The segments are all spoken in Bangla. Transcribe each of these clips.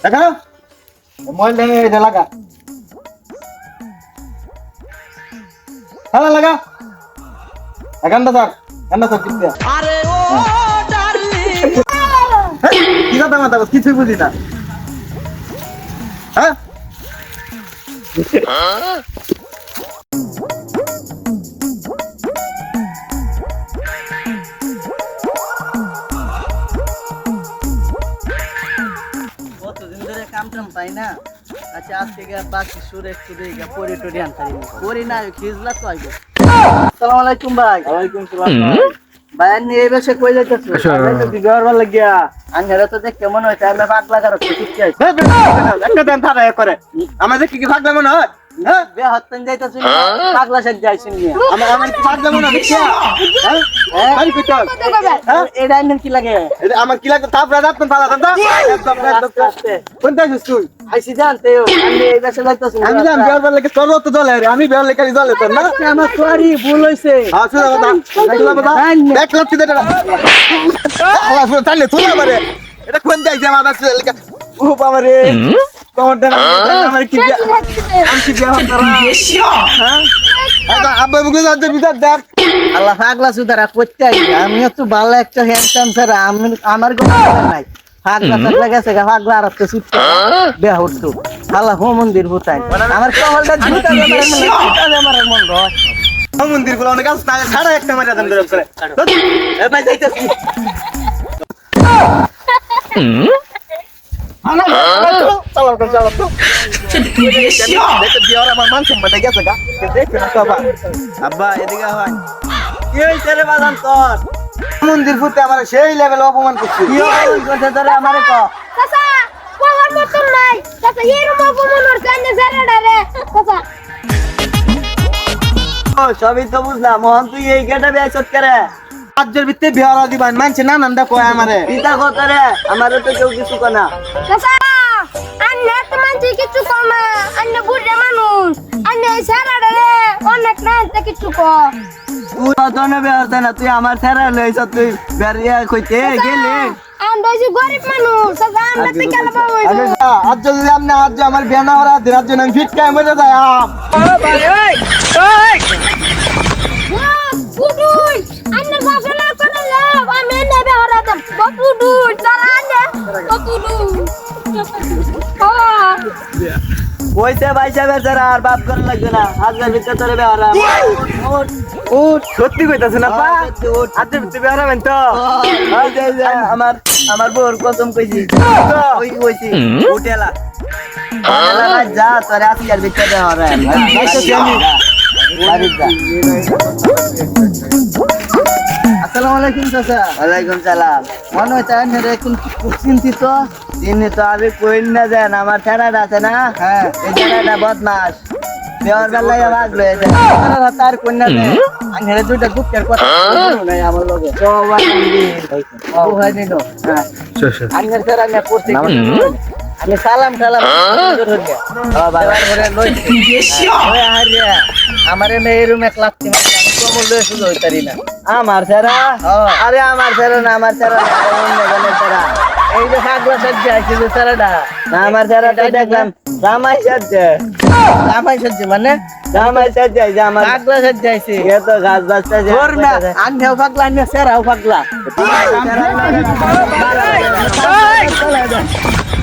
দেখা মোবাইল দিয়ে এটা লাগা হ্যালো লাগা গান্ডা স্যার চিপতে আরে ও ডার্লিং কি কথা মাথা কিছু বুঝি না হ্যাঁ কতদিন ধরে কাম টাম পাই না। আচ্ছা আজকে বাকি সুর একটু দিয়ে পরে টরে আনতারি পরে না খিজলা তো আইব। আসসালামু আলাইকুম ভাই। ওয়ালাইকুম সালাম ভাই আমি এই বসে কই যাইতাছি আমি তো বিগার ভালো লাগিয়া আঙ্গারা তো দেখ কেমন হইছে আমি পাগলা কারো ঠিক আছে একটা দেন থাকা করে আমাদের কি ভাগলে মনে হয় হ্যাঁ বে হত্তন যাইতাছি পাগলা সাজ যাইছেন নিয়ে আমার কি ভাগলে মনে হয় হ্যাঁ বাড়ি কইতো হ্যাঁ এটা আইনের কি লাগে এটা আমার কি লাগে তাপ রাত না পালা দাদা কোন দেশ তুই আইসি জানতে আমি এই বসে যাইতাছি আমি জান বিয়ার লাগে তোর তো দলে আমি বিয়ার লাগে দলে তোর না আমার সরি ভুল হইছে হ্যাঁ শুনো দাদা দেখ লক্ষ্য দে দাদা আল্লাহ শুনে তাইলে তুই আমারে এটা কোন যাইছে আমার কাছে লেখা ও বাবা রে তোমার দেন আমার কি আমি কি বিয়া করা হ্যাঁ আব্বা বুকে যাচ্ছে বিদার দেখ আল্লাহ পাগলা সুদারা করতে আইছি আমিও তো ভালো একটা হ্যান্ডসাম স্যার আমার কোনো নাই পাগলা পাগলা গেছে পাগলা আর তো সুত্তা বেয়া হতো আল্লাহ হো মন্দির ভুতাই আমার কহলটা ঝুটা আমার মন রয় মন্দির গুলো অনেক আছে সারা একটা মারা দেন করে এ ভাই যাইতেছি চলো বিয়ার আমার মান সম্মান গেছে গা দেখে না বাবা আব্বা এদিকে হয় কি হইছে রে বাজান তোর মন্দির ফুটে আমার সেই লেভেল অপমান করছে কি অপমান করছে তোরে আমারে ক চাচা কোয়ার মতন নাই চাচা এরম অপমান ওর জানে জানাডা রে চাচা ও সবই তো বুঝলাম মোহন তুই এই গেটা বেয়াছত করে রাজ্যের ভিতরে বিহারা দিবান মানছে না নান্দা কয় আমারে পিতা কত রে আমারে তো কেউ কিছু কনা চাচা আন্নে তো মানছি কিছু কমা আন্নে বুড়ে মানুষ আন্নে সারাডা রে অনেক না কিছু ক তুই অতনে বেয়াছ না তুই আমার ছেড়ে লইছ তুই বেরিয়া কইতে গেলে আমরা যে গরিব মানুষ চাচা আমরা পিকাল পাবো আগে আজ যদি আমনে আজ আমার বিয়ানা ওরা দিরাজ জন্য ফিট কায় মরে যায় ও ভাই ওই বুডুই আন্নে বাসনা করে লাভ আমি নেবে হরাতাম বুডুই চালা আন্নে বুডুই কইতে ভাইসা বেচারা আর বাপ করা লাগবে না আজকের ভিতরে তোরে বেহারা ও সত্যি কইতাছ না পা আজ ভিতরে বিহারাবেন তো আমার আমার বউর কসম কইছি ওই কইছি উঠেলা যা তোরে আজকের ভিতরে বেহারা আসসালামু আলাইকুম চাচা ওয়ালাইকুম সালাম মনে হয় তাই রে কোন চিন্তিত চিন্তিত আমি কইন না দেন আমার ঠেনাটা আছে না হ্যাঁ এই ঠেনাটা বদমাস দেওয়ার বেলায় ভাগলো তার কন্যা দেয় আঙ্গেরে দুইটা গুপ্তের কথা নাই আমার লগে সবাই ও হয় নিনো হ্যাঁ আঙ্গের স্যার আমি করছি আমি সালাম টালাম আমার এই রুমে ক্লাস আমার স্যারা আরে আমার স্যারা না আমার স্যারা এই যে সাগলা সাজ্জা আছে যে স্যারাটা না আমার স্যারাটা দেখলাম জামাই সাজ্জা মানে জামাই সাজ্জা যে আমার সাগলা সাজ্জা আছে এ তো গাছ বাচ্চা যে ওর না আনহেও পাগলা আনহে স্যারাও পাগলা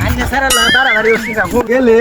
আনহে স্যারা না তারা বাড়ি উঠছি গেলে